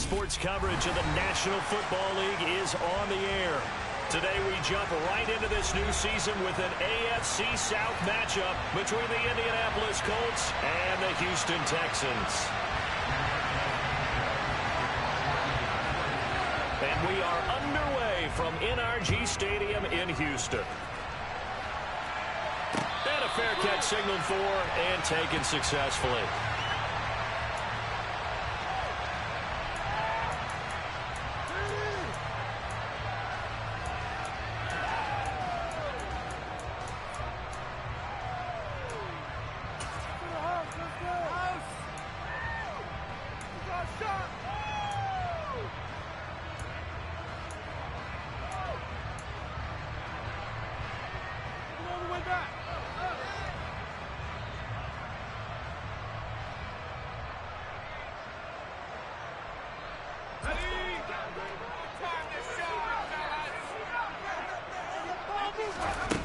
Sports coverage of the National Football League is on the air. Today we jump right into this new season with an AFC South matchup between the Indianapolis Colts and the Houston Texans. And we are underway from NRG Stadium in Houston. And a fair catch signaled for and taken successfully.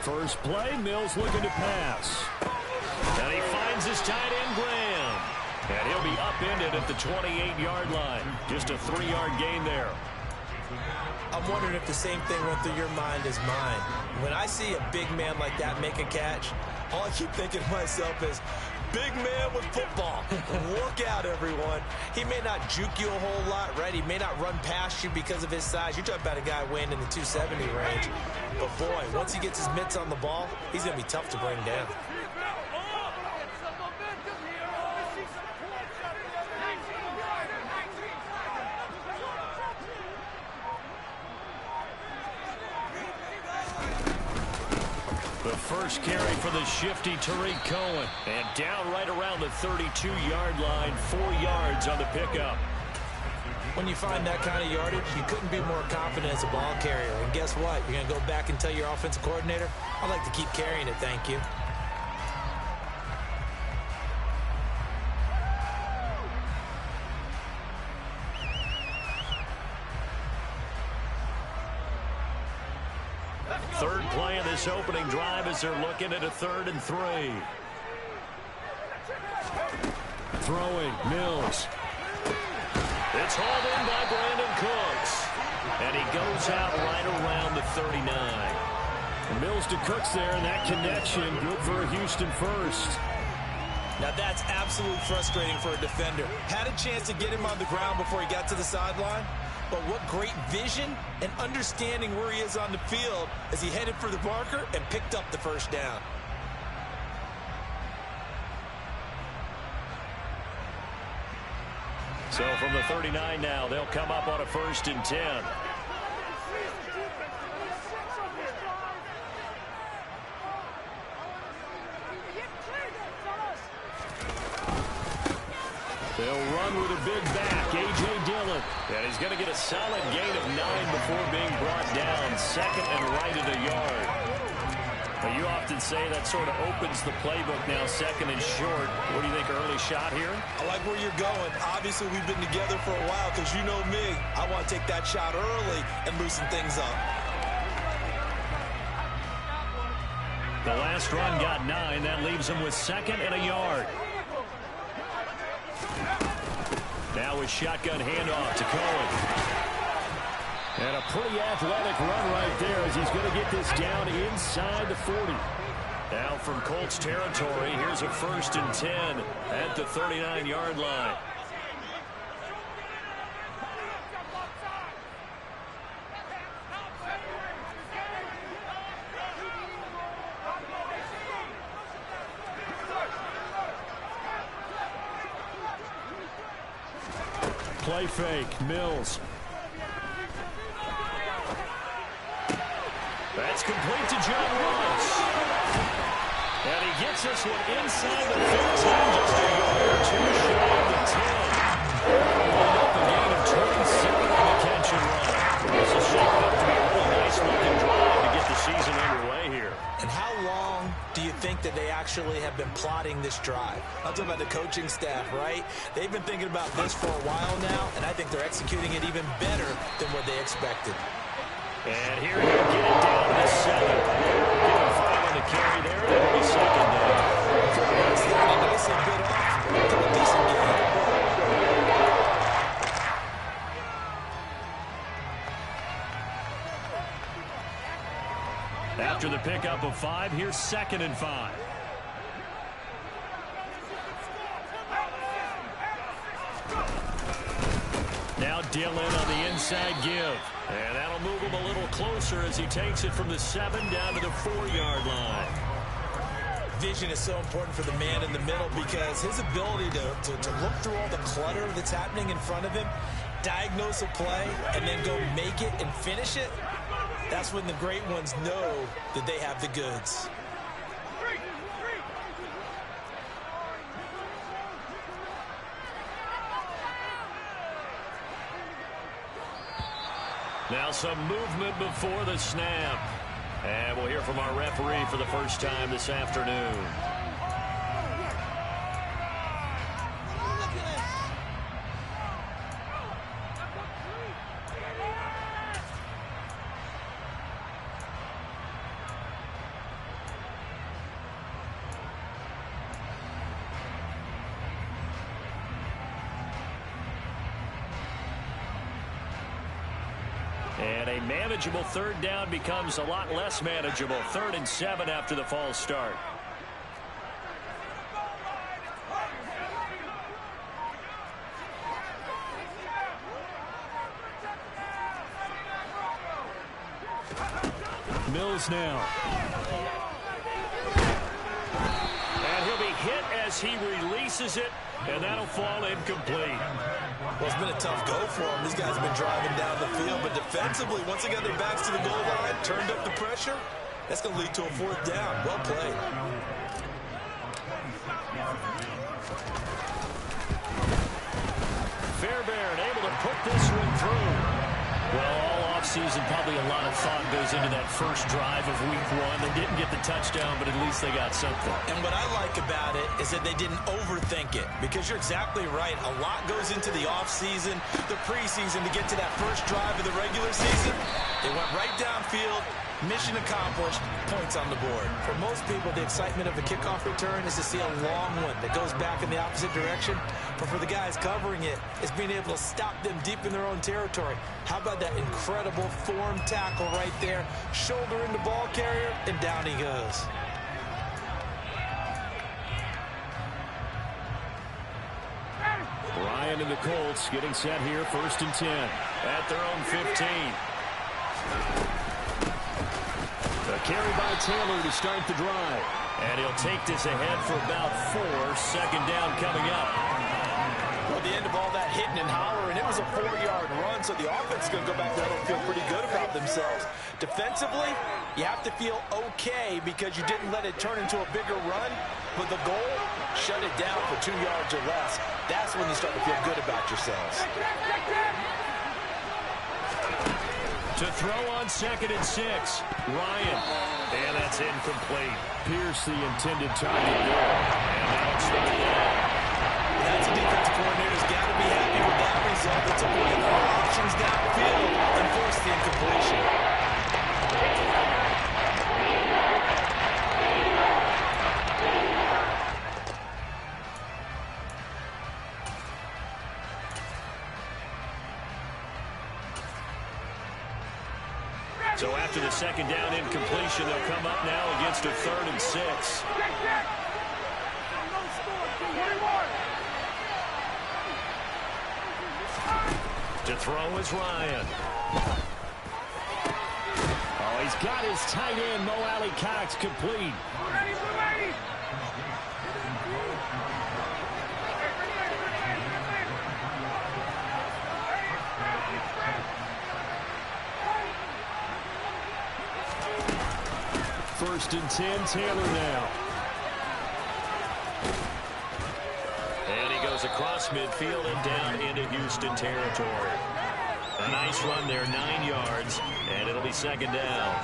First play, Mills looking to pass. And he finds his tight end, Graham. And he'll be upended at the 28-yard line. Just a 3-yard gain there. I'm wondering if the same thing went through your mind as mine. When I see a big man like that make a catch, all I keep thinking to myself is, big man with football. Look out, everyone. He may not juke you a whole lot, right? He may not run past you because of his size. You're talking about a guy weighing in the 270 range. But, boy, once he gets his mitts on the ball, he's going to be tough to bring down. The first carry for the shifty Tariq Cohen. And down right around the 32-yard line, 4 yards on the pickup. When you find that kind of yardage, you couldn't be more confident as a ball carrier. And guess what? You're going to go back and tell your offensive coordinator, I'd like to keep carrying it, thank you. Third play of this opening drive as they're looking at a 3rd and 3. Throwing, Mills. It's hauled in by Brandon Cooks. And he goes out right around the 39. Mills to Cooks there, and that connection, good for a Houston first. Now that's absolutely frustrating for a defender. Had a chance to get him on the ground before he got to the sideline. But what great vision and understanding where he is on the field as he headed for the marker and picked up the first down. So from the 39 now, they'll come up on a 1st and 10. They'll run with a big back, A.J. Dillon. And he's going to get a solid gain of 9 before being brought down. 2nd and right at a yard. But you often say that sort of opens the playbook now, 2nd and short. What do you think, early shot here? I like where you're going. Obviously, we've been together for a while because you know me. I want to take that shot early and loosen things up. The last run got 9. That leaves him with 2nd and a yard. Now with shotgun handoff to Cohen. And a pretty athletic run right there as he's going to get this down inside the 40. Now from Colts territory, here's a 1st and 10 at the 39-yard line. Play fake, Mills. That's complete to John Ross. And he gets this one inside the 15, just a yard or 2 shy of the 10. Wound up a gain of 27 on the catch and run. This is shaping up to be a real nice-looking drive to get the season underway here. And how long do you think that they actually have been plotting this drive? I'm talking about the coaching staff, right? They've been thinking about this for a while now, and I think they're executing it even better than what they expected. And here you get it down to the 7. Give him 5 on the carry there, and it'll be 2nd down. That's nicely bit off to a decent game. After the pickup of 5, here's 2nd and 5. Now Dillon on the inside give. And that'll move him a little closer as he takes it from the 7 down to the 4-yard line. Vision is so important for the man in the middle because his ability to look through all the clutter that's happening in front of him, diagnose a play, and then go make it and finish it, that's when the great ones know that they have the goods. Now some movement before the snap. And we'll hear from our referee for the first time this afternoon. And a manageable 3rd down becomes a lot less manageable. 3rd and 7 after the false start. Mills now. And he'll be hit as he releases it, and that'll fall incomplete. Well, it's been a tough go for them. These guys have been driving down the field, but defensively, once they got their backs to the goal line, turned up the pressure, that's going to lead to a 4th down. Well played. Fairbairn able to put this one through. Well, all offseason, probably a lot of thought goes into that first drive of week 1. They didn't get the touchdown, but at least they got something. And what I like about it is that they didn't overthink it, because you're exactly right. A lot goes into the offseason, the preseason to get to that first drive of the regular season. They went right downfield, mission accomplished, points on the board. For most people, the excitement of a kickoff return is to see a long one that goes back in the opposite direction. But for the guys covering it, it's being able to stop them deep in their own territory. How about that incredible form tackle right there? Shoulder in the ball carrier, and down he goes. Ryan and the Colts getting set here, 1st and 10 at their own 15. A carry by Taylor to start the drive. And he'll take this ahead for about 4. 2nd down coming up. Well, the end of all that hitting and hollering, it was a 4-yard run, so the offense is going to go back there and feel pretty good about themselves. Defensively, you have to feel okay because you didn't let it turn into a bigger run, but the goal, shut it down for 2 yards or less. That's when you start to feel good about yourselves. To throw on 2nd and 6. Ryan. And that's incomplete. Pierce the intended target there. And now it's 3rd down. That's a defensive coordinator's got to be happy with that result. They took away all options downfield and forced the incompletion. So after the 2nd down incompletion, they'll come up now against a 3rd and 6. To throw is Ryan. Oh, he's got his tight end, Mo Alley Cox, complete. First and 10, Taylor now. And he goes across midfield and down into Houston territory. A nice run there, 9 yards, and it'll be 2nd down.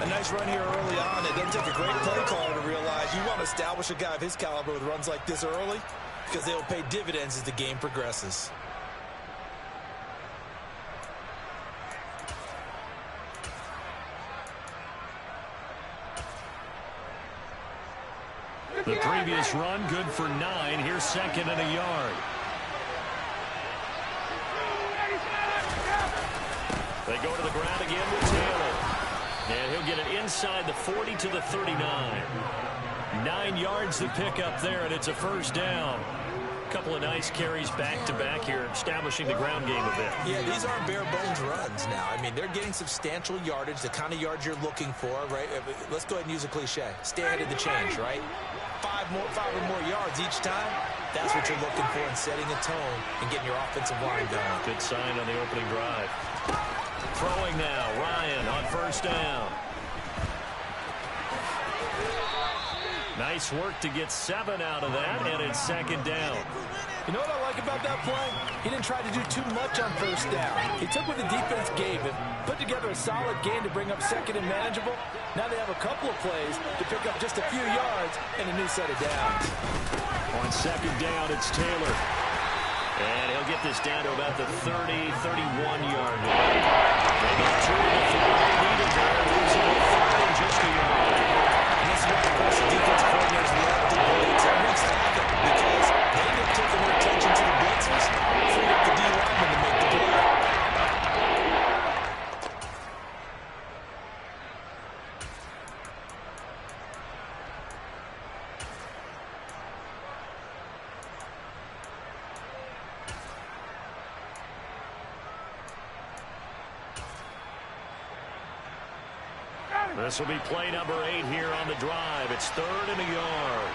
A nice run here early on. It doesn't take a great play caller to realize you want to establish a guy of his caliber with runs like this early because they'll pay dividends as the game progresses. The previous run, good for 9. Here's 2nd and a yard. They go to the ground again with Taylor. And he'll get it inside the 40 to the 39. 9 yards to pick up there, and it's a first down. Couple of nice carries back-to-back here, establishing the ground game a bit. Yeah, these aren't bare-bones runs now. I mean, they're getting substantial yardage, the kind of yards you're looking for, right? Let's go ahead and use a cliche. Stay ahead of the change, right? 5 or more yards each time. That's what you're looking for in setting a tone and getting your offensive line going. Good sign on the opening drive. Throwing now, Ryan on first down. Nice work to get 7 out of that, and it's second down. You know what I like about that play? He didn't try to do too much on first down. He took what the defense gave him, put together a solid game to bring up second and manageable. Now they have a couple of plays to pick up just a few yards and a new set of downs. On second down, it's Taylor. And he'll get this down to about the 30, 31-yard line. Maybe 2 to 3 needed there. Losing a 3rd and just a yard. This is why, of course, the defense coordinators love the blitz every stop it because they end up taking their attention to the blitzers, freeing up the D-lineman to make the play. This will be play number 8 here on the drive. It's 3rd and a yard.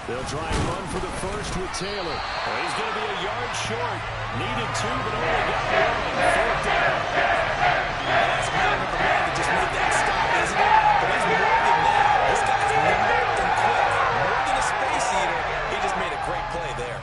They'll try and run for the first with Taylor. Well, he's going to be a yard short. Needed 2, but only got 1. 4th down. That's man of the man that just made that stop, isn't it? But he's more than that. This guy's nimble and quick. More than a space eater. He just made a great play there.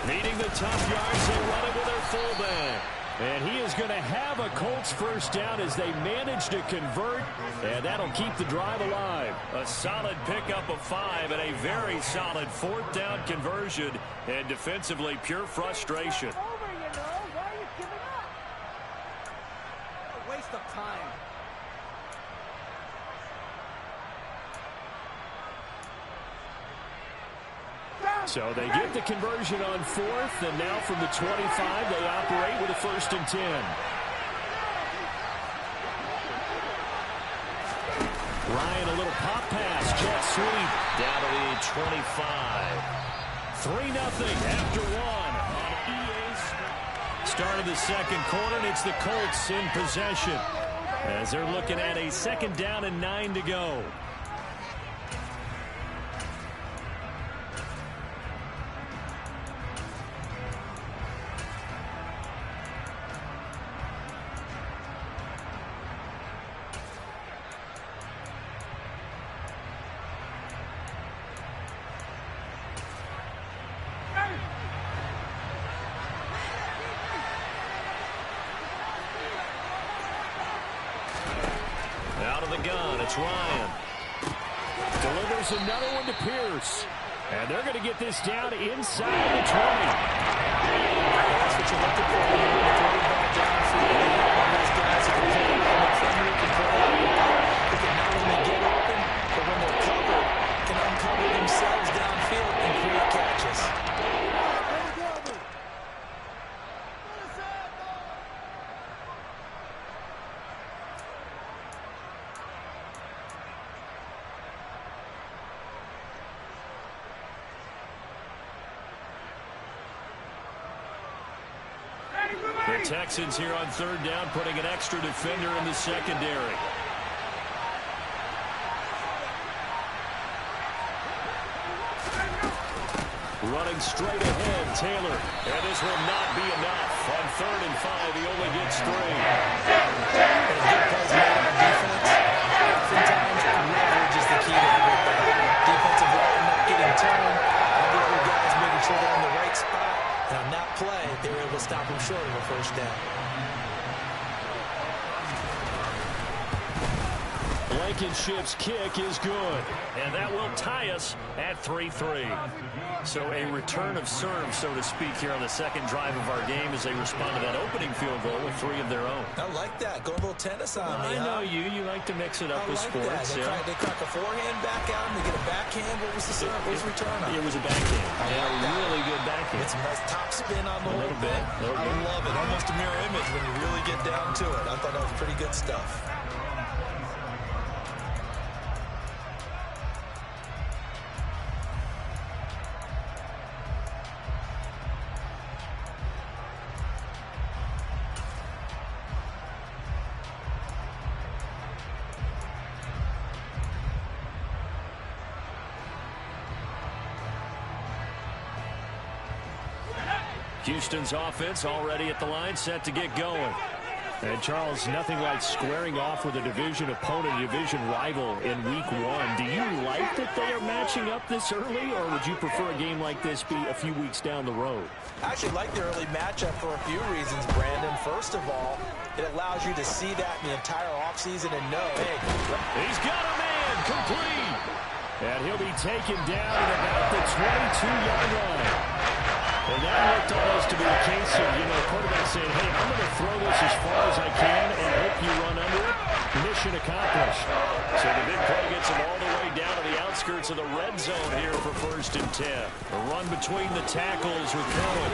Needing the tough yards, they run it with their fullback. And he is going to have a Colts first down as they manage to convert, and that'll keep the drive alive. A solid pickup of 5 and a very solid 4th down conversion, and defensively pure frustration. Why are you giving up? A waste of time. So they get the conversion on 4th, and now from the 25, they operate with a 1st and 10. Ryan, a little pop pass, jet sweep, down to the 25. 3-0 after 1. Start of the second quarter, and it's the Colts in possession as they're looking at a 2nd down and 9 to go. Out of the gun, it's Ryan. Delivers another one to Pierce. And they're going to get this down inside the 20. That's what you're looking for. You're going to throw the ball downfield. One of those guys who can play out in front of you, can play out in the back, who can not only get open, but when they're covered, can uncover themselves downfield and create catches. The Texans here on 3rd down, putting an extra defender in the secondary. Running straight ahead, Taylor. And this will not be enough. On 3rd and 5, he only gets 3. And good plays made on defense. Oftentimes, leverage is the key to everything. Defensive line not getting turned. And the other guys making sure they're in the right spot. And on that play, they were able to stop him short of a 1st down. Blankenship's kick is good. And that will tie us at 3-3. So a return of serve, so to speak, here on the second drive of our game as they respond to that opening field goal with 3 of their own. I like that. Go a little tennis on me, I know you. You like to mix it up with sports. They crack a forehand back out, and they get a backhand. What was the serve? What was the return on? It was a backhand. Really good backhand. It's a nice top spin on the whole thing. I love it. Almost a mirror image when you really get down to it. I thought that was pretty good stuff. Houston's offense already at the line, set to get going. And Charles, nothing like squaring off with a division opponent, a division rival in week 1. Do you like that they are matching up this early, or would you prefer a game like this be a few weeks down the road? I actually like the early matchup for a few reasons, Brandon. First of all, it allows you to see that in the entire offseason and know, hey. He's got a man, complete. And he'll be taken down at about the 22-yard line. And that looked almost to be a case of, quarterback saying, hey, I'm going to throw this as far as I can and hope you run under it. Mission accomplished. So the big play gets him all the way down to the outskirts of the red zone here for 1st and 10. A run between the tackles with Cohen.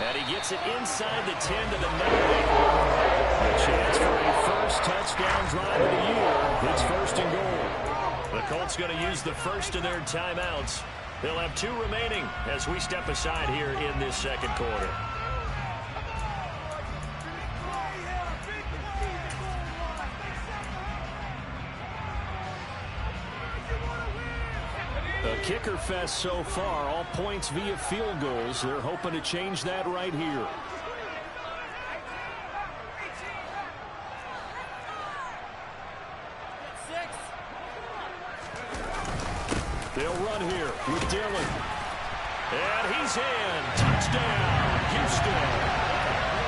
And he gets it inside the 10 to the 9. A chance for a first touchdown drive of the year. It's 1st and goal. The Colts going to use the first of their timeouts. They'll have 2 remaining as we step aside here in this second quarter. A kicker fest so far, all points via field goals. They're hoping to change that right here. They'll run here with Dillon. And he's in. Touchdown, Houston.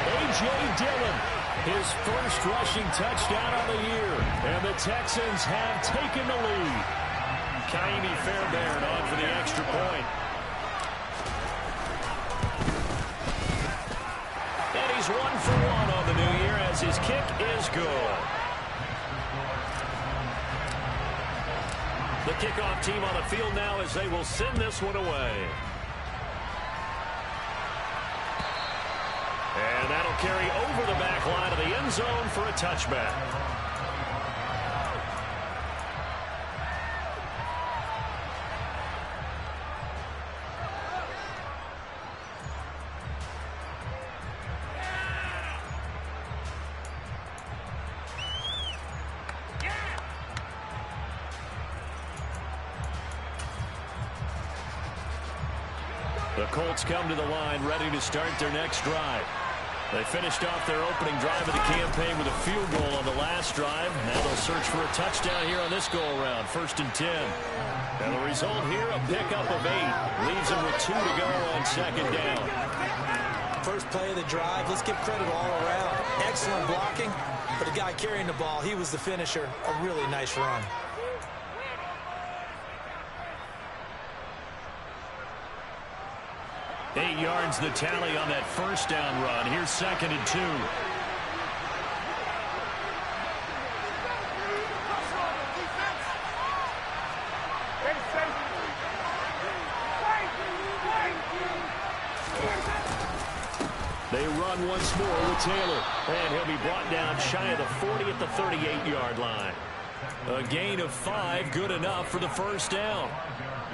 A.J. Dillon, his first rushing touchdown of the year. And the Texans have taken the lead. Kaimi Fairbairn on for the extra point. And he's 1 for 1 on the new year as his kick is good. The kickoff team on the field now as they will send this one away. And that'll carry over the back line of the end zone for a touchback. The Colts come to the line ready to start their next drive. They finished off their opening drive of the campaign with a field goal on the last drive. Now they'll search for a touchdown here on this go-around. 1st and 10. And the result here, a pickup of 8. Leaves them with 2 to go on 2nd down. First play of the drive. Let's give credit all around. Excellent blocking. But the guy carrying the ball, he was the finisher. A really nice run. Eight yards the tally on that first down run. Here's 2nd and 2. They run once more with Taylor. And he'll be brought down shy of the 40 at the 38-yard line. A gain of 5, good enough for the first down.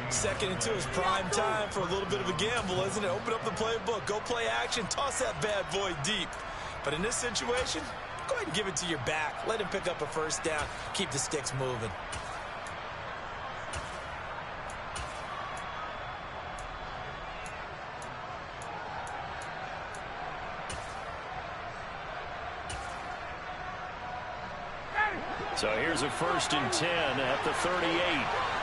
2nd and 2 is prime time for a little bit of a gamble, isn't it? Open up the playbook, go play action, toss that bad boy deep. But in this situation, go ahead and give it to your back. Let him pick up a first down, keep the sticks moving. So here's a 1st and 10 at the 38.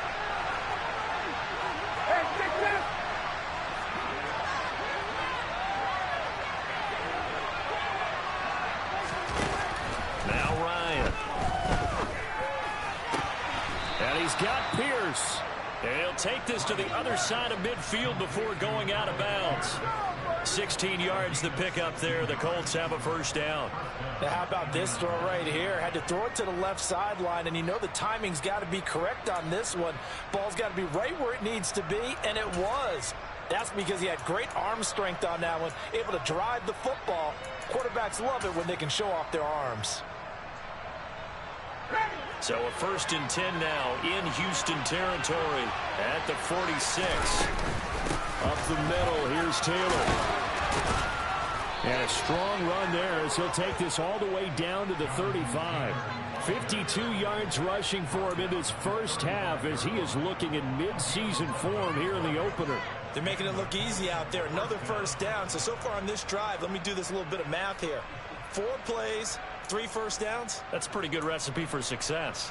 he's got Pierce. And he'll take this to the other side of midfield before going out of bounds. 16 yards the pickup there. The Colts have a first down. Now how about this throw right here? Had to throw it to the left sideline, and you know the timing's got to be correct on this one. Ball's got to be right where it needs to be, and it was. That's because he had great arm strength on that one, able to drive the football. Quarterbacks love it when they can show off their arms. So a 1st and 10 now in Houston territory at the 46. Up the middle, here's Taylor. And a strong run there as he'll take this all the way down to the 35. 52 yards rushing for him in this first half as he is looking in mid-season form here in the opener. They're making it look easy out there. Another first down. So far on this drive, let me do this little bit of math here. 4 plays, 3 first downs. That's a pretty good recipe for success.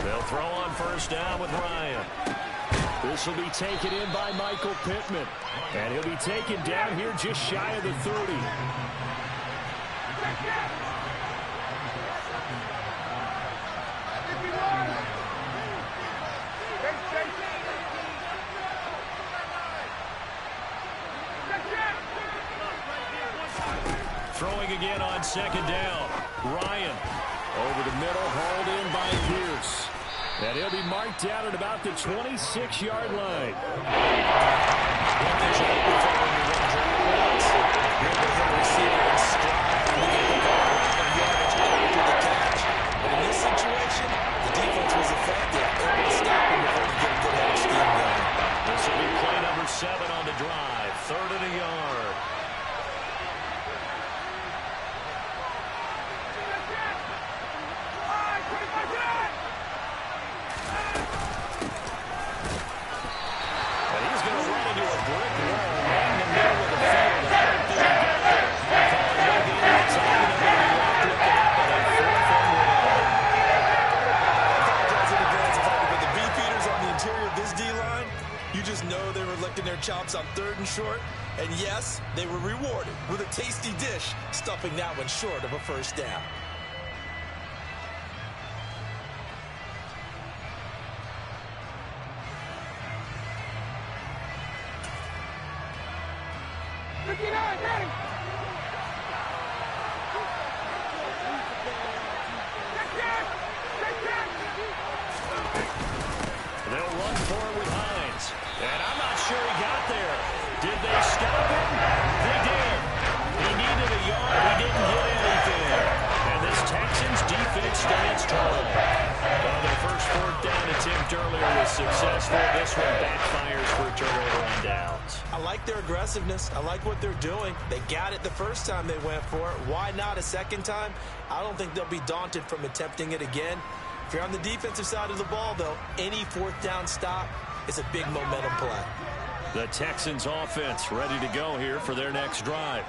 They'll throw on first down with Ryan. This will be taken in by Michael Pittman. And he'll be taken down here just shy of the 30. Throwing again on second down. Ryan over the middle, hauled in by Pierce. And he'll be marked down at about the 26-yard line. In this situation, the defense was effective. Able to stop him before he could get a good head of steam going. This will be play number 7 on the drive. 3rd and a yard. Chops on 3rd and short, and yes, they were rewarded with a tasty dish, stuffing that one short of a first down. They'll run for it with Hines. And I'm not sure he got there. Did they stop him? They did. He needed a yard. He didn't get anything. And this Texans defense stands tall. Well, their first 4th down attempt earlier was successful. This one backfires for a turnover on downs. I like their aggressiveness. I like what they're doing. They got it the first time they went for it. Why not a second time? I don't think they'll be daunted from attempting it again. If you're on the defensive side of the ball, though, any 4th down stop is a big momentum play. The Texans offense ready to go here for their next drive.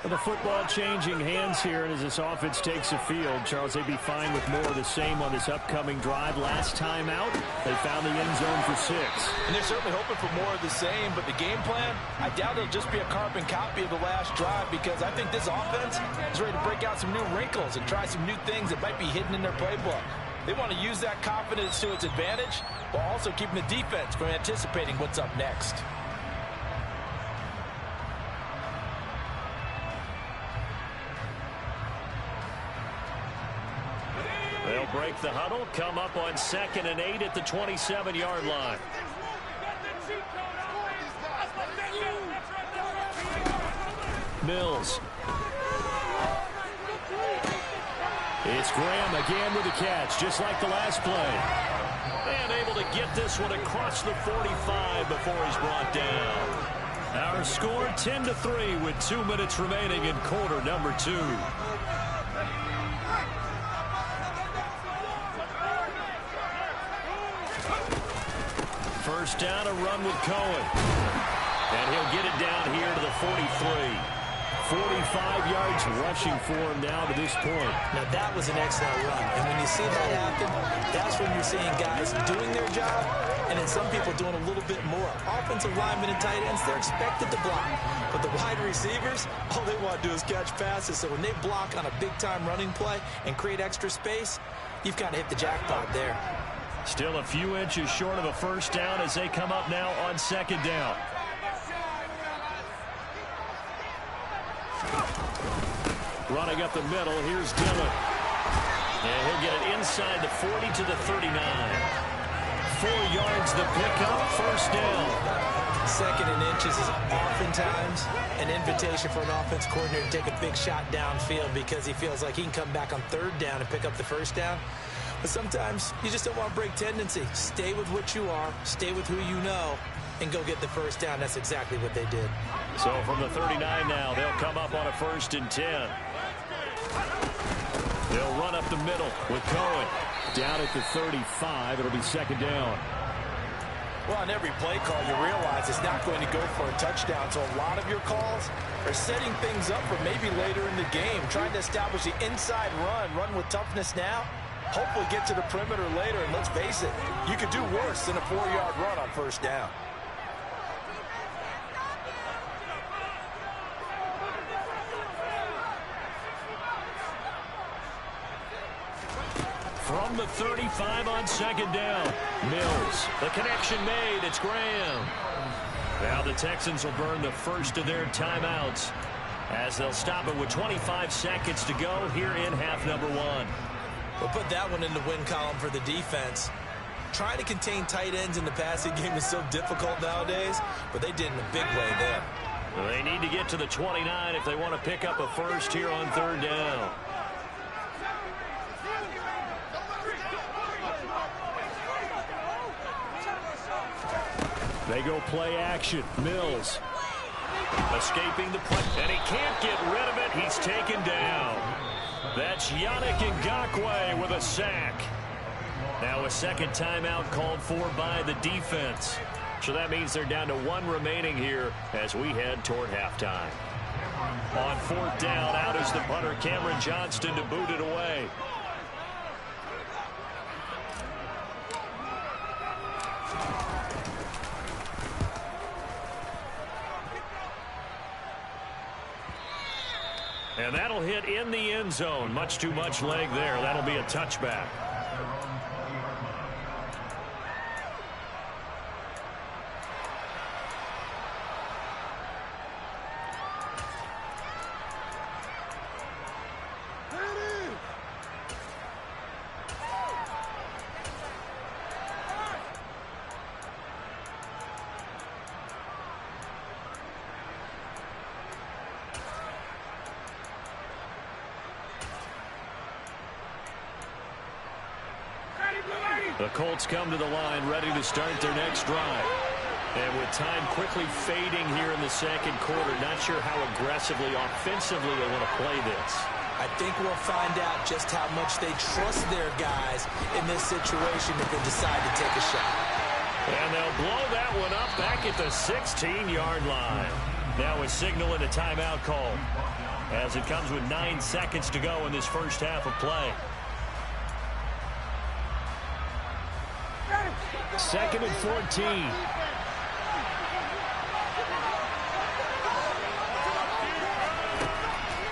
The football changing hands here, and as this offense takes the field, Charles, they'd be fine with more of the same on this upcoming drive. Last time out, they found the end zone for 6. And they're certainly hoping for more of the same, but the game plan, I doubt it'll just be a carbon copy of the last drive, because I think this offense is ready to break out some new wrinkles and try some new things that might be hidden in their playbook. They want to use that confidence to its advantage while also keeping the defense from anticipating what's up next. They'll break the huddle, come up on 2nd and 8 at the 27-yard line. Mills. It's Graham again with a catch, just like the last play. And able to get this one across the 45 before he's brought down. Our score 10-3 with 2 minutes remaining in quarter number 2. First down, a run with Cohen. And he'll get it down here to the 43. 45 yards rushing for him now to this point. Now, that was an excellent run. And when you see that happen, that's when you're seeing guys doing their job and then some people doing a little bit more. Offensive linemen and tight ends, they're expected to block. But the wide receivers, all they want to do is catch passes. So when they block on a big-time running play and create extra space, you've kind of hit the jackpot there. Still a few inches short of a first down as they come up now on second down. Running up the middle, here's Dillon. And he'll get it inside the 40 to the 39. 4 yards the pickup, first down. Second and inches is oftentimes an invitation for an offense coordinator to take a big shot downfield because he feels like he can come back on third down and pick up the first down. But sometimes you just don't want to break tendency. Stay with what you are, stay with who you know, and go get the first down. That's exactly what they did. So from the 39 now, they'll come up on a 1st and 10. They'll run up the middle with Cohen. Down at the 35, it'll be second down. Well, on every play call, you realize it's not going to go for a touchdown. So a lot of your calls are setting things up for maybe later in the game, trying to establish the inside run with toughness now, hopefully get to the perimeter later. And let's face it, you could do worse than a 4-yard run on first down. From the 35 on second down, Mills. The connection made. It's Graham. Now the Texans will burn the first of their timeouts as they'll stop it with 25 seconds to go here in half number 1. We'll put that one in the win column for the defense. Trying to contain tight ends in the passing game is so difficult nowadays, but they did in a big way there. They need to get to the 29 if they want to pick up a first here on third down. They go play action. Mills escaping the play, and he can't get rid of it. He's taken down. That's Yannick Ngakoue with a sack. Now a second timeout called for by the defense. So that means they're down to 1 remaining here as we head toward halftime. On 4th down, out is the punter, Cameron Johnston, to boot it away. And that'll hit in the end zone. Much too much leg there. That'll be a touchback. The Colts come to the line, ready to start their next drive. And with time quickly fading here in the second quarter, not sure how aggressively, offensively they want to play this. I think we'll find out just how much they trust their guys in this situation if they decide to take a shot. And they'll blow that one up back at the 16-yard line. Now a signal and a timeout call as it comes with 9 seconds to go in this first half of play. 2nd and 14.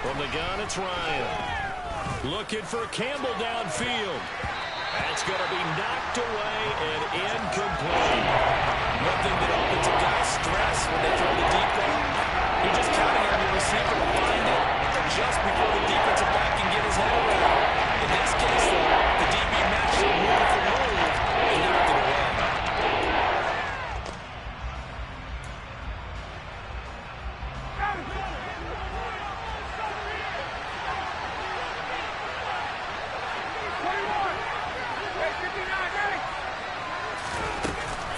From the gun, it's Ryan. Looking for Campbell downfield. That's going to be knocked away and incomplete. One thing that offensive guys stress when they throw the deep ball, you're just counting on the receiver to find it just before the defensive back can get his head around it. In this case, though, the DB matched it move for move and knocked it away.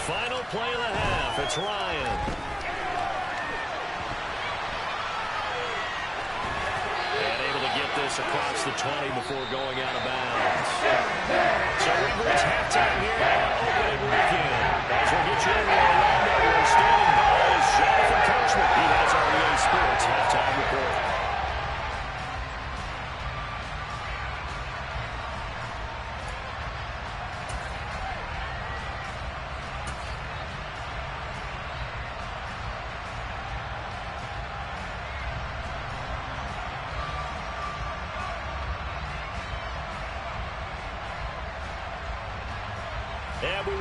Final play of the half. It's Ryan. And able to get this across the 20 before going out of bounds. So we've reached halftime here on opening weekend. As we'll get you into Orlando, we're standing by is Jonathan Coachman. He has our EA Sports halftime report.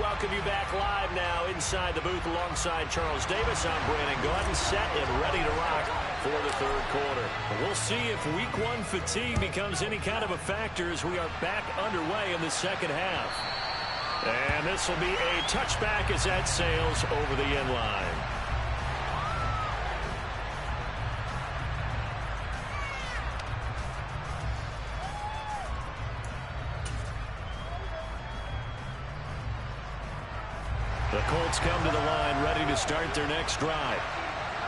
welcome you back live now inside the booth alongside Charles Davis. I'm Brandon Gaudin, set and ready to rock for the third quarter. We'll see if week one fatigue becomes any kind of a factor as we are back underway in the second half. And this will be a touchback as that sails over the end line. The Colts come to the line ready to start their next drive.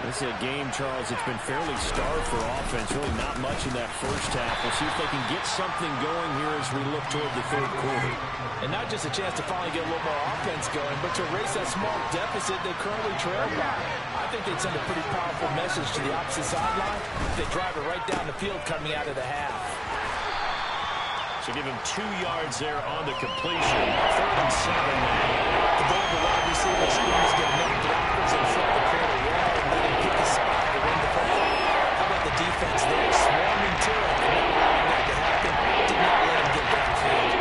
This is a game, Charles, it's been fairly starved for offense. Really not much in that first half. We'll see if they can get something going here as we look toward the third quarter. And not just a chance to finally get a little more offense going, but to erase that small deficit they currently trail by. I think they'd send a pretty powerful message to the opposite sideline if they drive it right down the field coming out of the half. So give him 2 yards there on the completion. 3rd and 7 now. The ball the wide receiver screens get no blockers in front of the quarter wall and let him pick his spot to win the football. How about the defense there? Swarming to it and not allowing that to happen. Did not let him get downfield.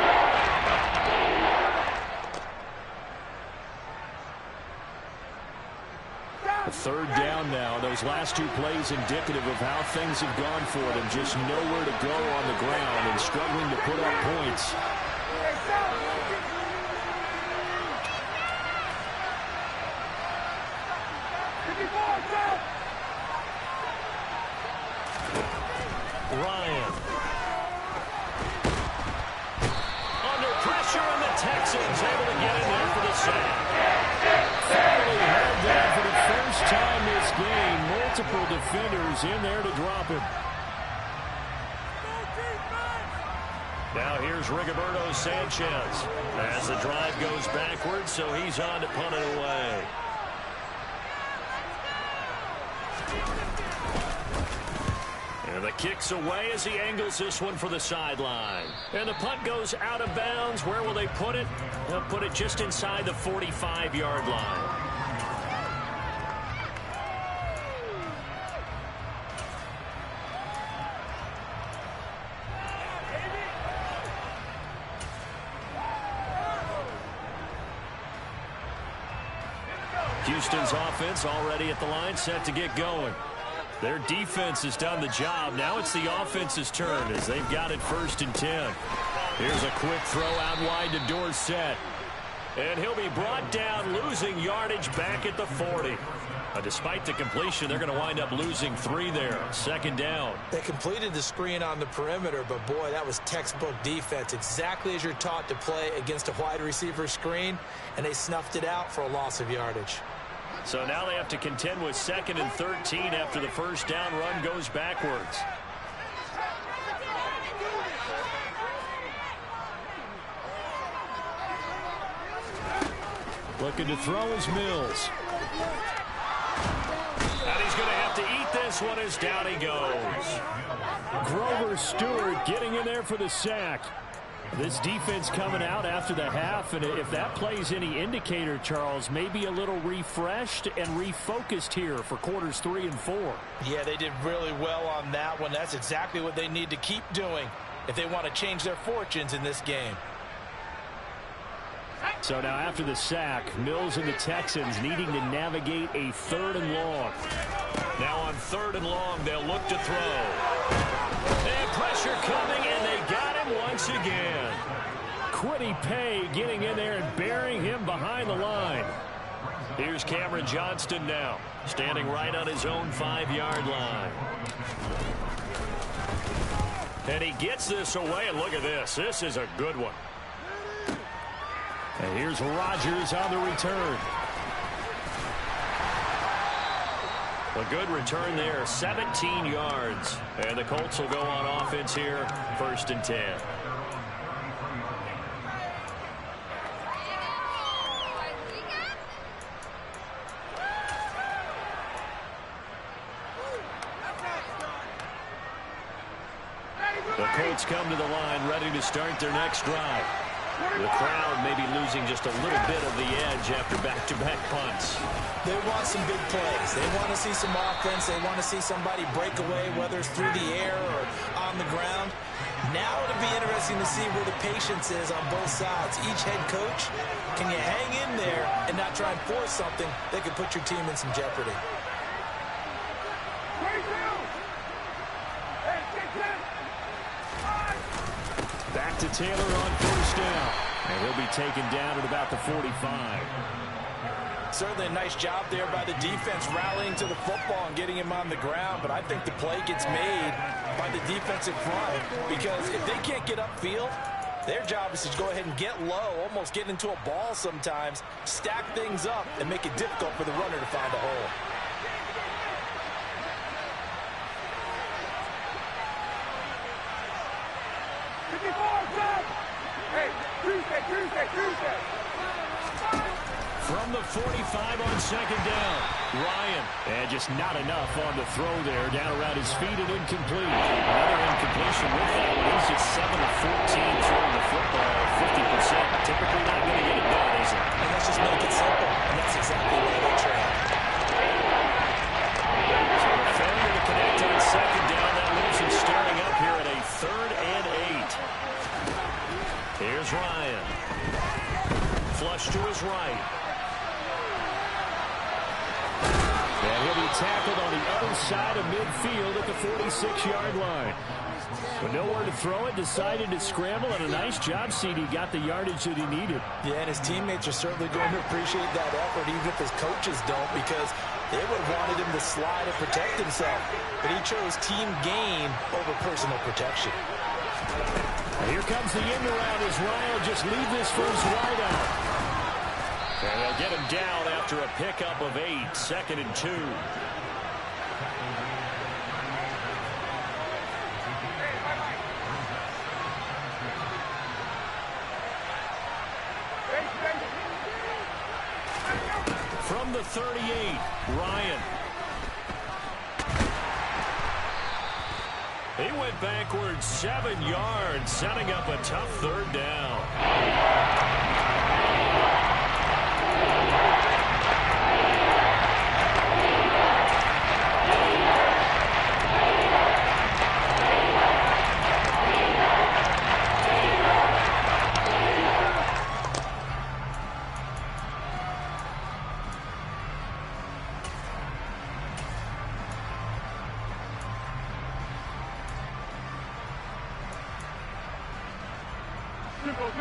A 3rd down now. Those last 2 plays indicative of how things have gone for them. Just nowhere to go on the ground and struggling to put up points. Ryan. Under pressure, and the Texans able to get in there for the sack. Finally held down for the first time this game. Multiple defenders in there to drop him. Now here's Rigoberto Sanchez as the drive goes backwards, so he's on to punt it away. And the kick's away as he angles this one for the sideline. And the punt goes out of bounds. Where will they put it? They'll put it just inside the 45-yard line. Houston's offense already at the line, set to get going. Their defense has done the job. Now it's the offense's turn as they've got it 1st and 10. Here's a quick throw out wide to Dorsett. And he'll be brought down, losing yardage back at the 40. Despite the completion, they're going to wind up losing 3 there. 2nd down. They completed the screen on the perimeter, but boy, that was textbook defense. Exactly as you're taught to play against a wide receiver screen, and they snuffed it out for a loss of yardage. So now they have to contend with 2nd and 13 after the first down run goes backwards. Looking to throw is Mills. And he's going to have to eat this one as down he goes. Grover Stewart getting in there for the sack. This defense coming out after the half, and if that plays any indicator, Charles, maybe a little refreshed and refocused here for quarters 3 and 4. Yeah, they did really well on that one. That's exactly what they need to keep doing if they want to change their fortunes in this game. So now after the sack, Mills and the Texans needing to navigate a 3rd and long. Now on 3rd and long, they'll look to throw. And pressure coming, and they got him once again. Quiddy Pay getting in there and burying him behind the line. Here's Cameron Johnston now, standing right on his own 5-yard line. And he gets this away, and look at this. This is a good one. And here's Rodgers on the return. A good return there, 17 yards. And the Colts will go on offense here, 1st and 10. The Colts come to the line ready to start their next drive. The crowd may be losing just a little bit of the edge after back-to-back punts. They want some big plays. They want to see some offense. They want to see somebody break away, whether it's through the air or on the ground. Now it'll be interesting to see where the patience is on both sides. Each head coach, can you hang in there and not try and force something that could put your team in some jeopardy? Back to Taylor on first down. And he'll be taken down at about the 45. Certainly a nice job there by the defense rallying to the football and getting him on the ground, but I think the play gets made by the defensive front because if they can't get upfield, their job is to go ahead and get low, almost get into a ball sometimes, stack things up, and make it difficult for the runner to find a hole. From the 45 on second down, Ryan. And just not enough on the throw there. Down around his feet and incomplete. Another incompletion with that one. He's just 7 of 14 throwing the football, 50%. Typically not going to get it done, is it? And let's just make it simple. And that's exactly why they train. So a failure to connect on second down. That leaves him staring up here at a 3rd and 8. Here's Ryan. Flush to his right. And he'll be tackled on the other side of midfield at the 46-yard line. With nowhere to throw it, decided to scramble, and a nice job, CD. Got the yardage that he needed. Yeah, and his teammates are certainly going to appreciate that effort, even if his coaches don't, because they would have wanted him to slide and protect himself. But he chose team gain over personal protection. And here comes the end around as Ryan will just leave this first wide out. And they'll get him down after a pickup of 8, 2nd and 2. From the 38, Ryan. He went backwards 7 yards, setting up a tough 3rd down.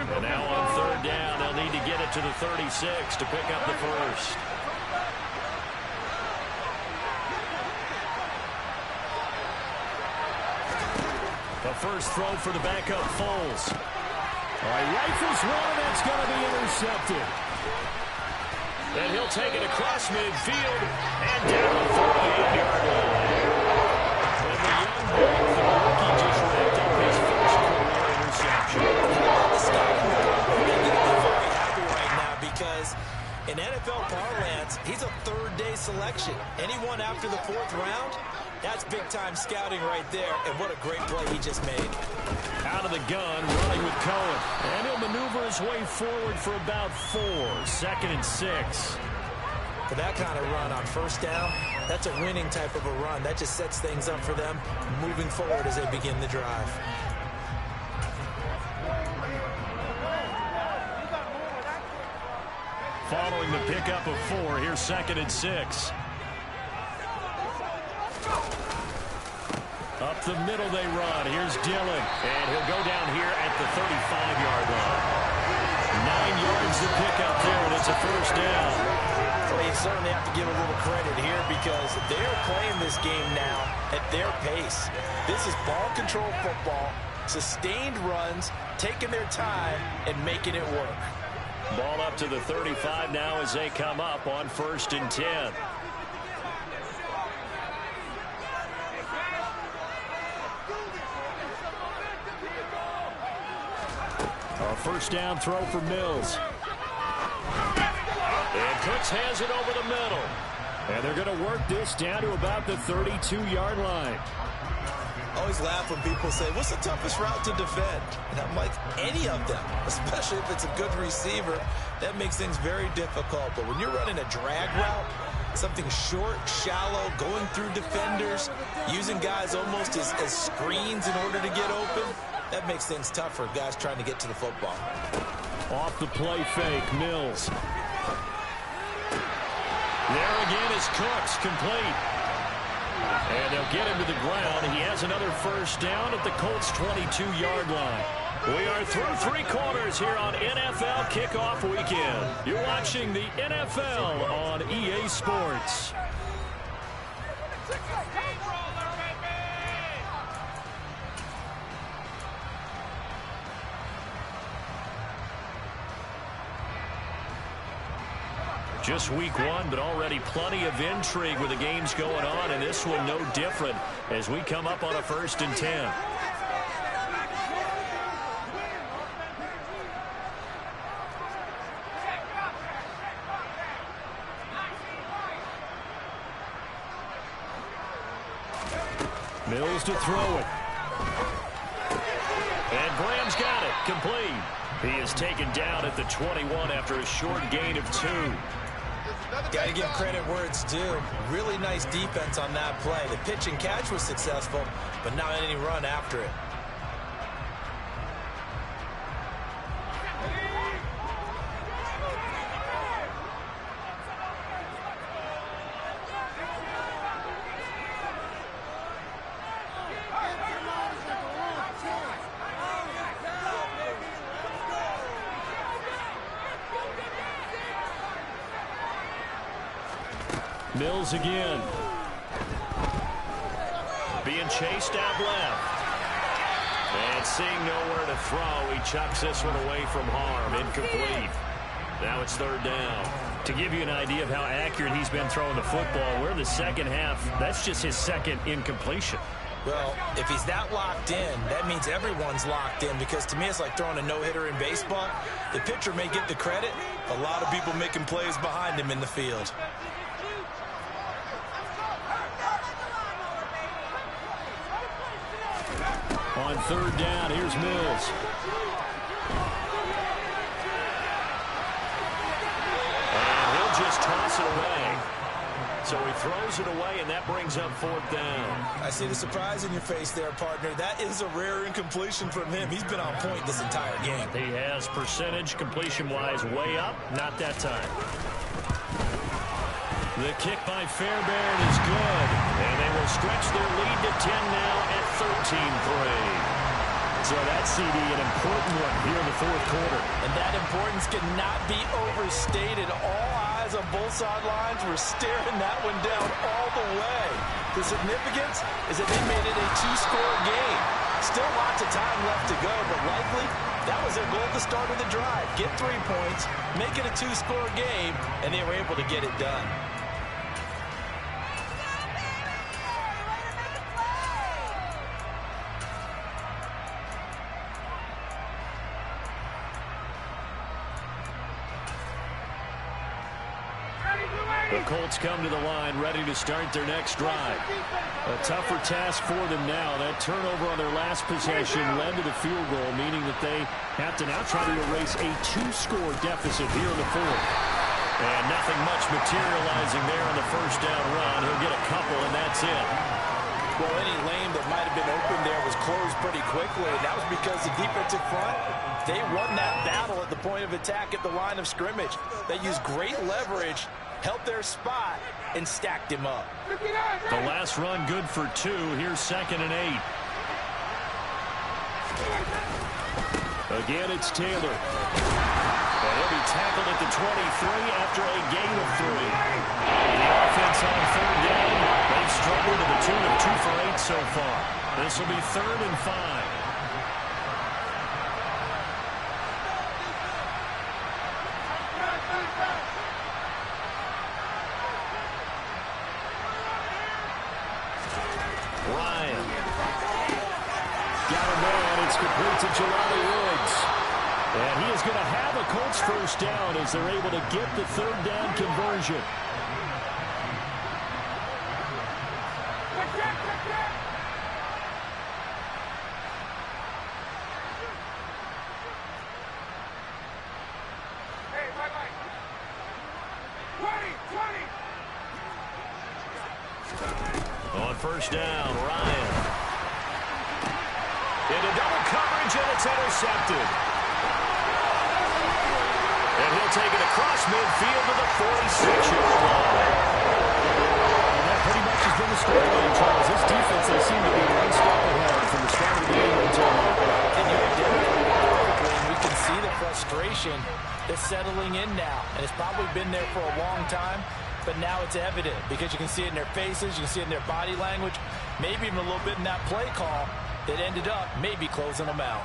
And now on 3rd down, they'll need to get it to the 36 to pick up the first. The first throw for the backup Foles. All right, rifles one, and that's going to be intercepted. And he'll take it across midfield and down the 48-yard line. And the young back, the rookie, just racked up his first career interception. Very happy right now because in NFL parlance, he's a 3rd-day selection. Anyone after the 4th round, that's big-time scouting right there, and what a great play he just made. Out of the gun, running with Cohen. And he'll maneuver his way forward for about 4, 2nd and 6. For that kind of run on first down, that's a winning type of a run. That just sets things up for them moving forward as they begin the drive. Following the pickup of 4, here's 2nd and 6. Up the middle they run. Here's Dillon. And he'll go down here at the 35-yard line. 9 yards to pick up there, and it's a first down. Well, you certainly have to give a little credit here because they're playing this game now at their pace. This is ball control football, sustained runs, taking their time, and making it work. Ball up to the 35 now as they come up on 1st and 10. A first down throw for Mills. And Cooks has it over the middle. And they're going to work this down to about the 32-yard line. I always laugh when people say, what's the toughest route to defend? And I'm like, any of them, especially if it's a good receiver. That makes things very difficult. But when you're running a drag route, something short, shallow, going through defenders, using guys almost as screens in order to get open, That makes things tough for guys trying to get to the football. Off the play fake, Mills. There again is Cooks, complete. And they'll get him to the ground. He has another first down at the Colts' 22-yard line. We are through 3 quarters here on NFL Kickoff Weekend. You're watching the NFL on EA Sports. Just week 1, but already plenty of intrigue with the games going on, and this one no different as we come up on a 1st and 10. Mills to throw it. And Graham's got it, complete. He is taken down at the 21 after a short gain of 2. Got to give credit where it's due. Really nice defense on that play. The pitch and catch was successful, but not any run after it. Mills again. Being chased out left. And seeing nowhere to throw, he chucks this one away from harm. Incomplete. Now it's 3rd down. To give you an idea of how accurate he's been throwing the football, we're in the second half. That's just his 2nd incompletion. Well, if he's that locked in, that means everyone's locked in, because to me it's like throwing a no-hitter in baseball. The pitcher may get the credit. A lot of people making plays behind him in the field. On 3rd down, here's Mills. And he'll just toss it away. So he throws it away, and that brings up 4th down. I see the surprise in your face there, partner. That is a rare incompletion from him. He's been on point this entire game. He has percentage completion-wise way up. Not that time. The kick by Fairbairn is good. And they will stretch their lead to 10 now at 13-3. So that CD, an important one here in the 4th quarter. And that importance cannot be overstated. All eyes on both sidelines were staring that one down all the way. The significance is that they made it a 2-score game. Still lots of time left to go, but likely that was their goal at the start of the drive. Get 3 points, make it a 2-score game, and they were able to get it done. The Colts come to the line ready to start their next drive. A tougher task for them now. That turnover on their last possession led to the field goal, meaning that they have to now try to erase a 2-score deficit here in the 4th. And nothing much materializing there on the 1st down run. He'll get a couple, and that's it. Well, any lane that might have been open there was closed pretty quickly, and that was because the defensive front, they won that battle at the point of attack at the line of scrimmage. They used great leverage, held their spot, and stacked him up. The last run good for 2. Here's 2nd and 8. Again, it's Taylor. And he'll be tackled at the 23 after a gain of 3. The offense on 3rd down. They've struggled to the tune of 2 for 8 so far. This will be 3rd and 5. Ryan. Got a man. It's complete to Jelani Woods. And he is going to have a Colts 1st down as they're able to get the 3rd down conversion. On 1st down, Ryan. Into double coverage, and it's intercepted. And he'll take it across midfield to the 46-yard line. And that pretty much has been the storyline, Charles. This defense, they seem to be one step ahead from the start of the game until now. And you identified it perfectly, and we can see the frustration that's settling in now. And it's probably been there for a long time, but now it's evident because you can see it in their faces, you can see it in their body language, maybe even a little bit in that play call that ended up maybe closing them out.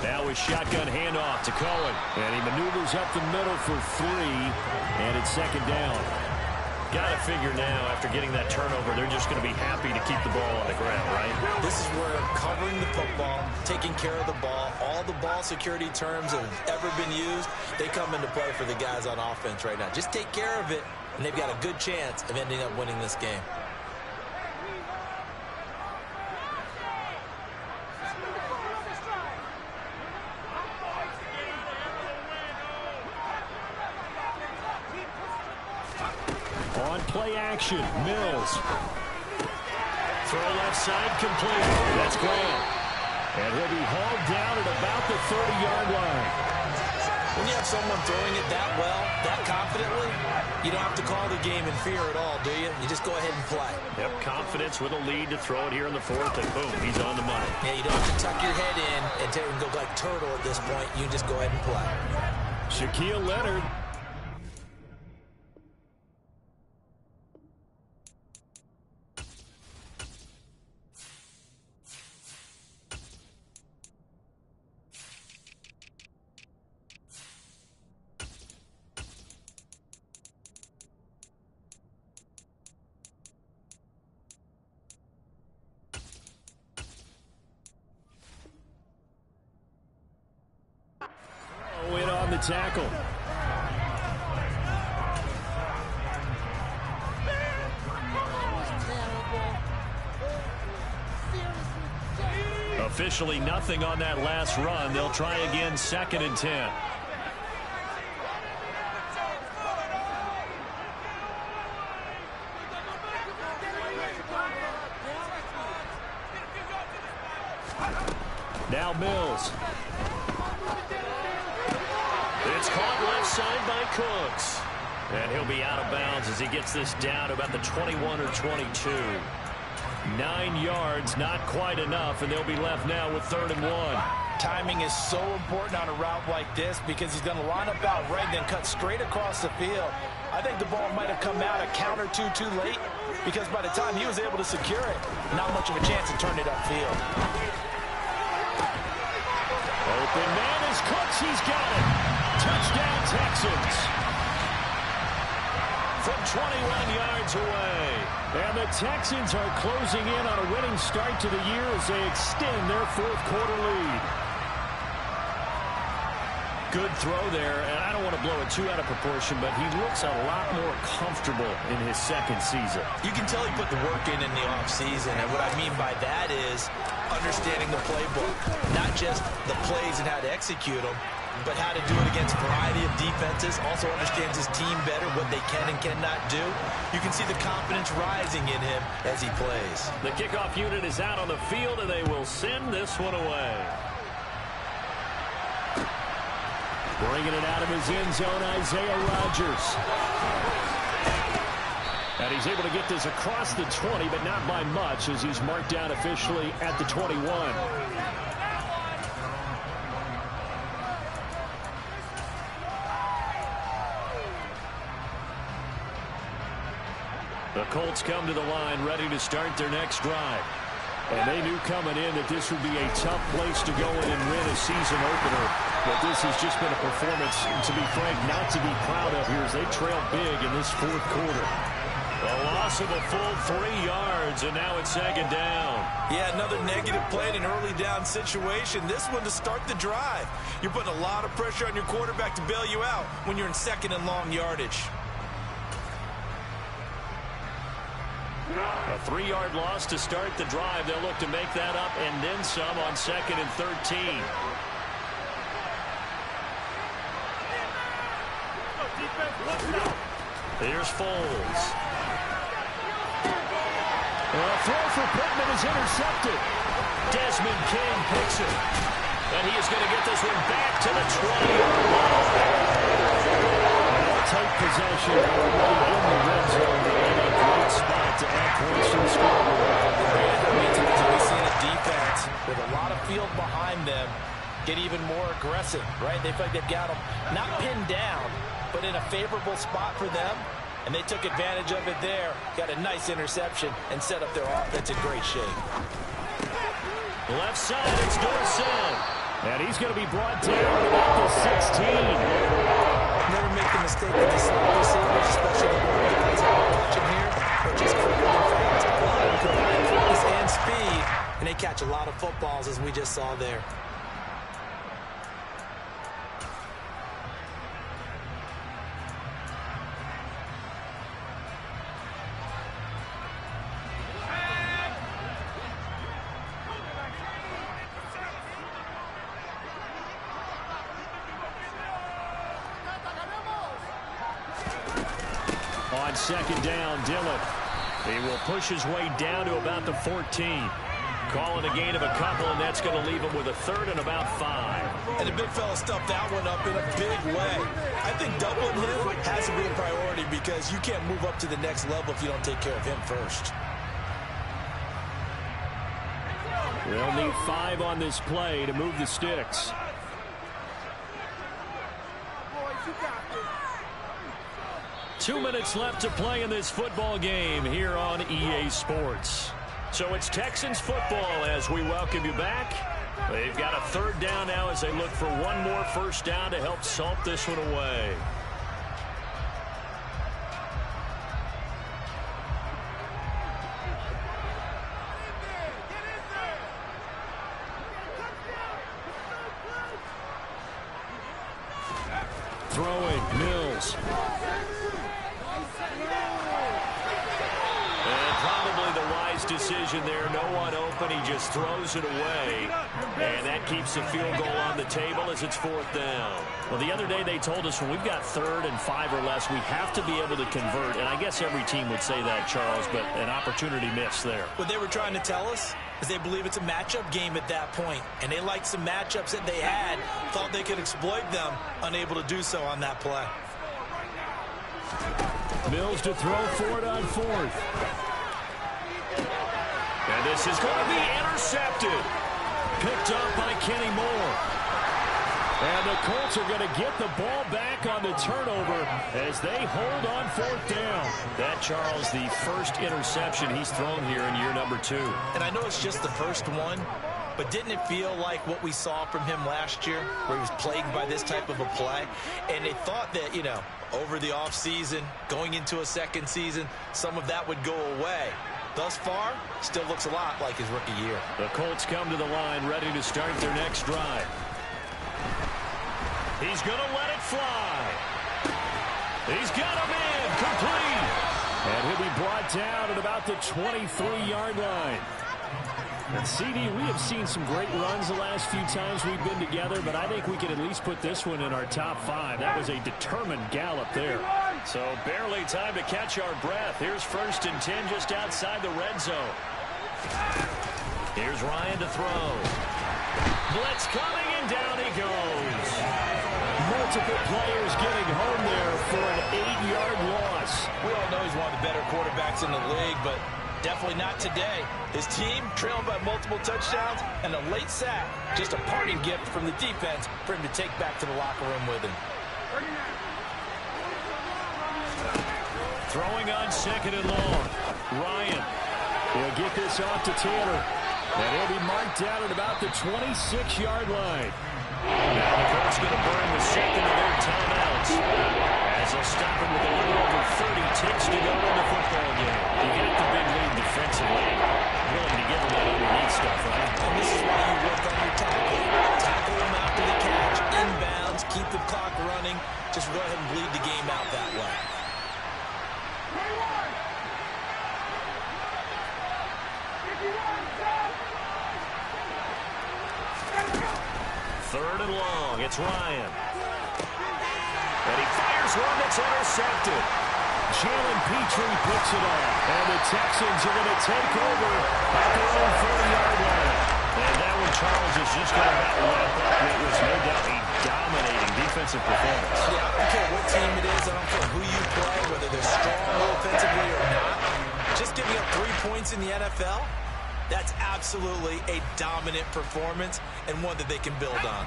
Now a shotgun handoff to Cohen. And he maneuvers up the middle for 3, and it's second down. Got to figure now, after getting that turnover, they're just going to be happy to keep the ball on the ground, right? This is where covering the football, taking care of the ball, all the ball security terms that have ever been used, they come into play for the guys on offense right now. Just take care of it, and they've got a good chance of ending up winning this game. On play action, Mills. Throw left side complete. That's Graham. And he'll be hauled down at about the 30-yard line. When you have someone throwing it that well, that confidently, you don't have to call the game in fear at all, do you? You just go ahead and play. Yep, confidence with a lead to throw it here in the fourth, and boom, he's on the money. Yeah, you don't have to tuck your head in and go like turtle at this point. You just go ahead and play. Shaquille Leonard. In on the tackle. Officially nothing on that last run. They'll try again, 2nd and 10. Now Mills. It's caught left side by Cooks. And he'll be out of bounds as he gets this down to about the 21 or 22. 9 yards, not quite enough, and they'll be left now with 3rd and 1. Timing is so important on a route like this because he's going to line up out right and then cut straight across the field. I think the ball might have come out a count or two too late because by the time he was able to secure it, not much of a chance to turn it upfield. Open man is Cooks. He's got it. Touchdown, Texans. From 21 yards away. And the Texans are closing in on a winning start to the year as they extend their 4th quarter lead. Good throw there, and I don't want to blow it too out of proportion, but he looks a lot more comfortable in his 2nd season. You can tell he put the work in the offseason, and what I mean by that is understanding the playbook. Not just the plays and how to execute them, but how to do it against a variety of defenses. Also understands his team better, what they can and cannot do. You can see the confidence rising in him as he plays. The kickoff unit is out on the field, and they will send this one away. Bringing it out of his end zone, Isaiah Rodgers. And he's able to get this across the 20, but not by much as he's marked down officially at the 21. The Colts come to the line ready to start their next drive. And they knew coming in that this would be a tough place to go in and win a season opener. But this has just been a performance, to be frank, not to be proud of here as they trail big in this 4th quarter. A loss of a full 3 yards, and now it's 2nd down. Yeah, another negative play in an early down situation. This one to start the drive. You're putting a lot of pressure on your quarterback to bail you out when you're in 2nd and long yardage. A 3-yard loss to start the drive. They'll look to make that up and then some on 2nd and 13. Here's Foles. A throw for Pittman is intercepted. Desmond King picks it. And he is going to get this one back to the 20-yard line. They'll take possession right in the red zone. They're in a great spot to add points to the scoreboard. Yeah, how many times have we seen a defense with a lot of field behind them get even more aggressive, right? They feel like they've got them not pinned down, but in a favorable spot for them. And they took advantage of it there. Got a nice interception and set up their offense in great shape. Left side, it's Dorsett. And he's going to be brought down about the 16. Never make the mistake that the slot receivers, especially the big guys that we're watching here, are just quicker than fast. A lot of them combine quickness and speed, and they catch a lot of footballs, as we just saw there. On second down, Dillon. He will push his way down to about the 14. Calling a gain of a couple, and that's going to leave him with a third and about 5. And the big fella stuffed that one up in a big way. I think doubling him has to be a priority because you can't move up to the next level if you don't take care of him first. They'll need 5 on this play to move the sticks. Boys, you got this. 2 minutes left to play in this football game here on EA Sports. So it's Texans football as we welcome you back. They've got a third down now as they look for one more first down to help salt this one away. Throwing, Mills. And probably the wise decision there. No one open. He just throws it away. And that keeps the field goal on the table as it's fourth down. Well, the other day they told us when we've got 3rd and 5 or less, we have to be able to convert. And I guess every team would say that, Charles, but an opportunity missed there. What they were trying to tell us is they believe it's a matchup game at that point. And they liked some matchups that they had, thought they could exploit them, unable to do so on that play. Mills to throw for it on 4th. And this is going to be intercepted. Picked up by Kenny Moore. And the Colts are going to get the ball back on the turnover as they hold on 4th down. That, Charles, the first interception he's thrown here in year number 2. And I know it's just the first one, but didn't it feel like what we saw from him last year, where he was plagued by this type of a play? And they thought that, you know, over the offseason, going into a second season, some of that would go away. Thus far, still looks a lot like his rookie year. The Colts come to the line ready to start their next drive. He's going to let it fly. He's got a man complete. And he'll be brought down at about the 23-yard line. And CD, we have seen some great runs the last few times we've been together, but I think we can at least put this one in our top 5. That was a determined gallop there. So barely time to catch our breath. Here's 1st and 10 just outside the red zone. Here's Ryan to throw. Blitz coming, and down he goes. Multiple players getting home there for an 8-yard loss. We all know he's one of the better quarterbacks in the league, but definitely not today. His team trailing by multiple touchdowns and a late sack. Just a parting gift from the defense for him to take back to the locker room with him. Throwing on 2nd and long. Ryan will get this off to Taylor. And he'll be marked down at about the 26-yard line. Now the Colts going to burn the second of their timeouts as they'll stop him with a little over 30 ticks to go in the football game. You get the big lead defensively. Willing to give him that underneath stuff, right? And this is why you work on your tackle. Tackle him after the catch, inbounds, keep the clock running. Just go ahead and bleed the game out that way. 3rd and long. It's Ryan. And he fires one that's intercepted. Jalen Petrie picks it up. And the Texans are going to take over at their own 40-yard line. Charles is just going to wrap up what was no doubt a dominating defensive performance. Yeah, I don't care what team it is. I don't care who you play, whether they're strong offensively or not. Just giving up 3 points in the NFL, that's absolutely a dominant performance and one that they can build on.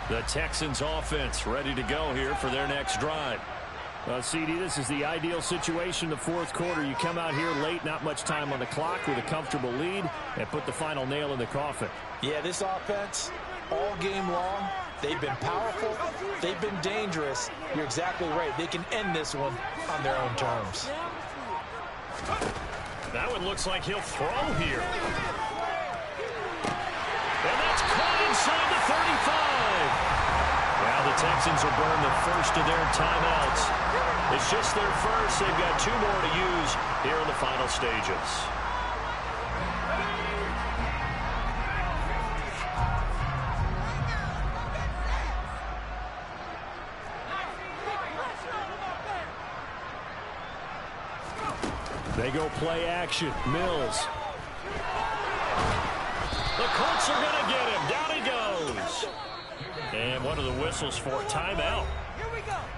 The Texans offense ready to go here for their next drive. CD, this is the ideal situation in the fourth quarter. You come out here late, not much time on the clock with a comfortable lead, and put the final nail in the coffin. Yeah, this offense, all game long, they've been powerful, they've been dangerous. You're exactly right. They can end this one on their own terms. That one looks like he'll throw here. And that's caught inside the 35. Now the Texans will burn the first of their timeouts. It's just their first. They've got 2 more to use here in the final stages. They go play action. Mills. The Colts are going to get him. Down he goes. And one of the whistles for timeout.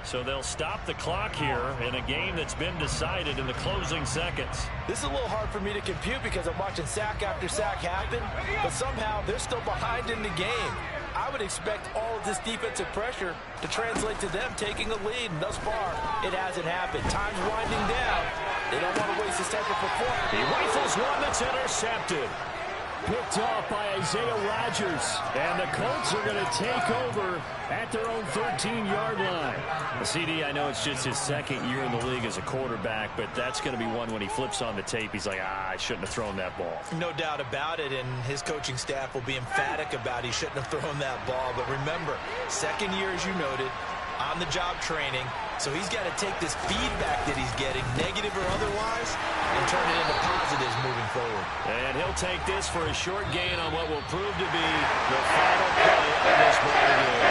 So they'll stop the clock here in a game that's been decided in the closing seconds. This is a little hard for me to compute because I'm watching sack after sack happen, but somehow they're still behind in the game. I would expect all of this defensive pressure to translate to them taking a lead, and thus far, it hasn't happened. Time's winding down. They don't want to waste this type of performance. He rifles one that's intercepted. Picked off by Isaiah Rodgers. And the Colts are going to take over at their own 13-yard line. CD, I know it's just his second year in the league as a quarterback, but that's going to be one when he flips on the tape. He's like, I shouldn't have thrown that ball. No doubt about it, and his coaching staff will be emphatic about he shouldn't have thrown that ball. But remember, second year, as you noted, on-the-job training. So he's got to take this feedback that he's getting, negative or otherwise, and turn it into positives moving forward. And he'll take this for a short gain on what will prove to be the final play of this ball game.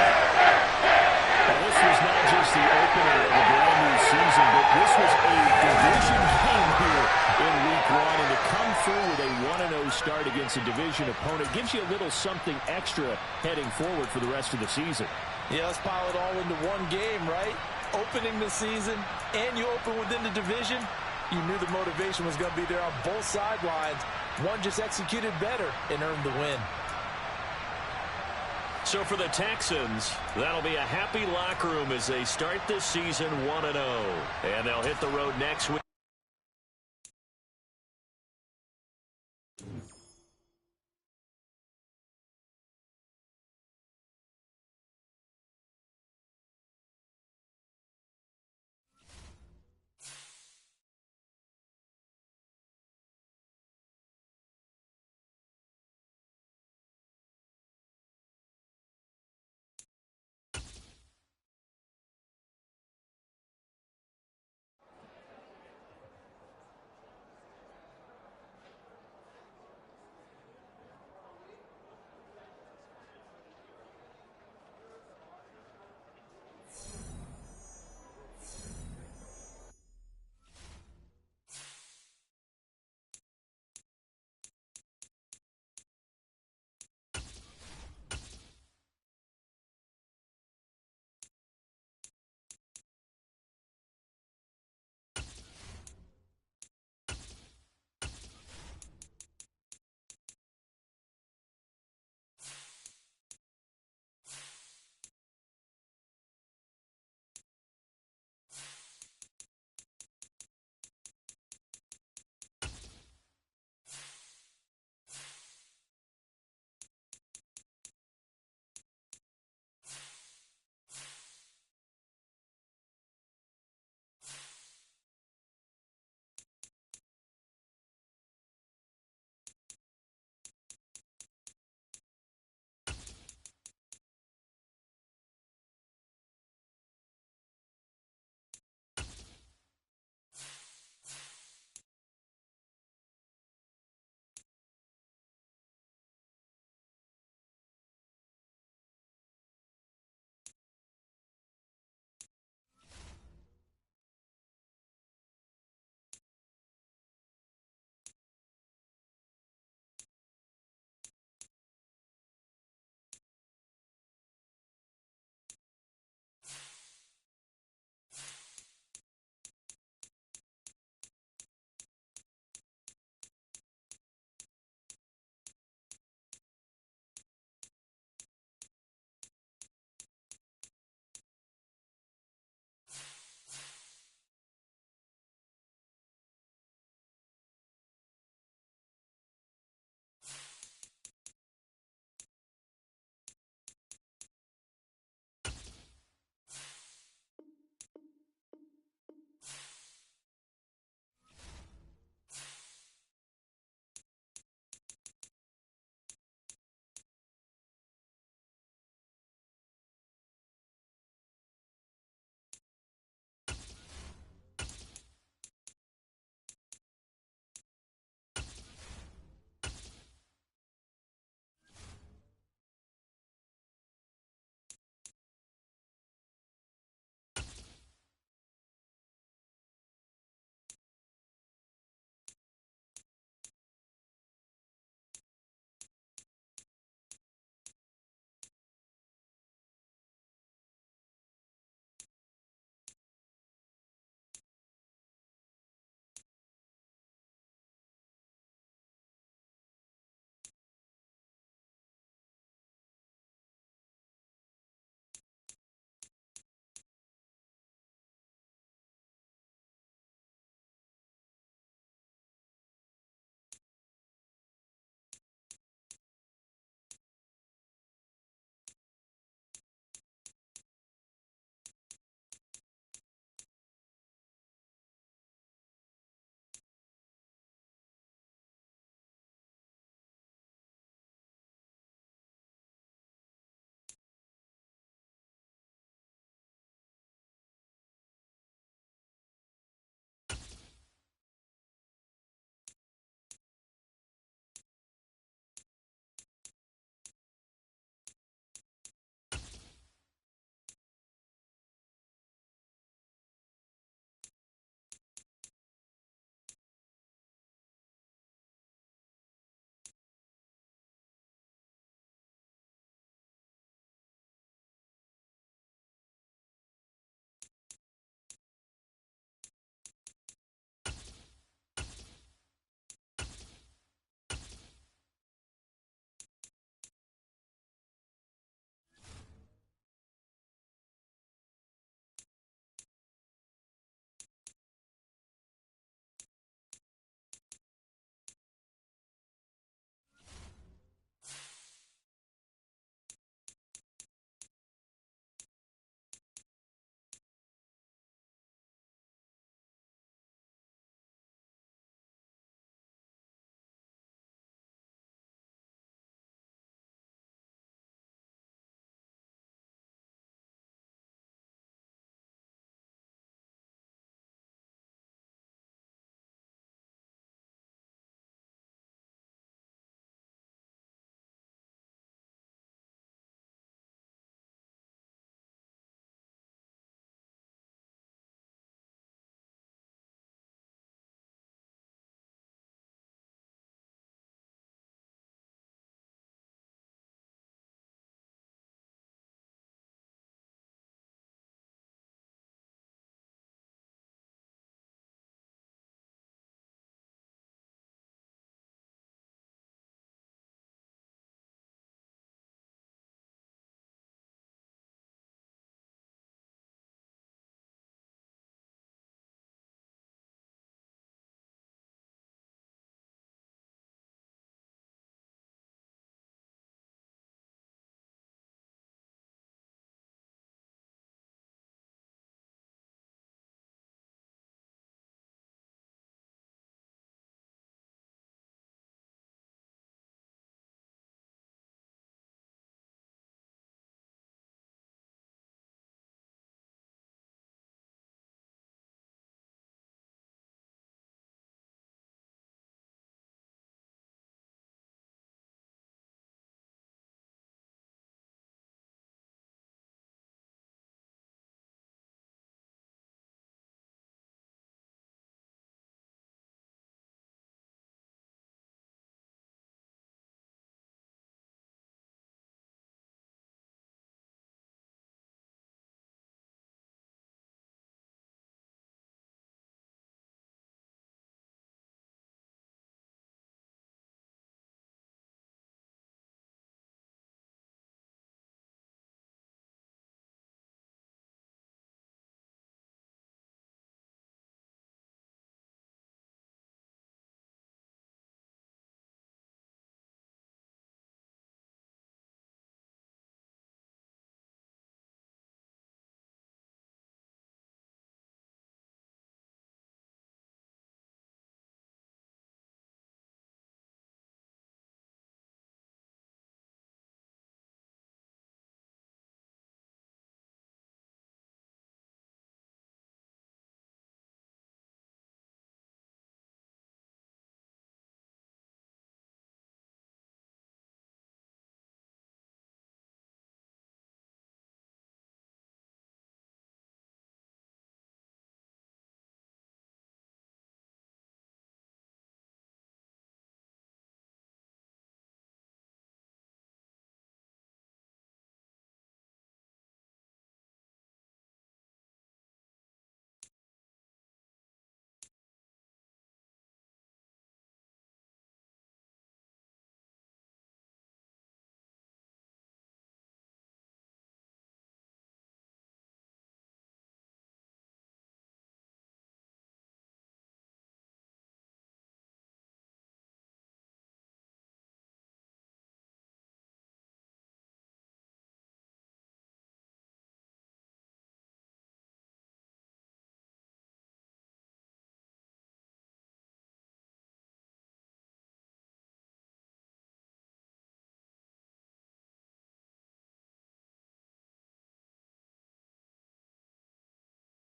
Now, this was not just the opener of a brand new season, but this was a division game here in Week 1. And to come through with a 1-0 start against a division opponent gives you a little something extra heading forward for the rest of the season. Yeah, let's pile it all into one game, right? Opening the season, and you open within the division. You knew the motivation was going to be there on both sidelines. One just executed better and earned the win. So for the Texans, that'll be a happy locker room as they start this season 1-0. And they'll hit the road next week.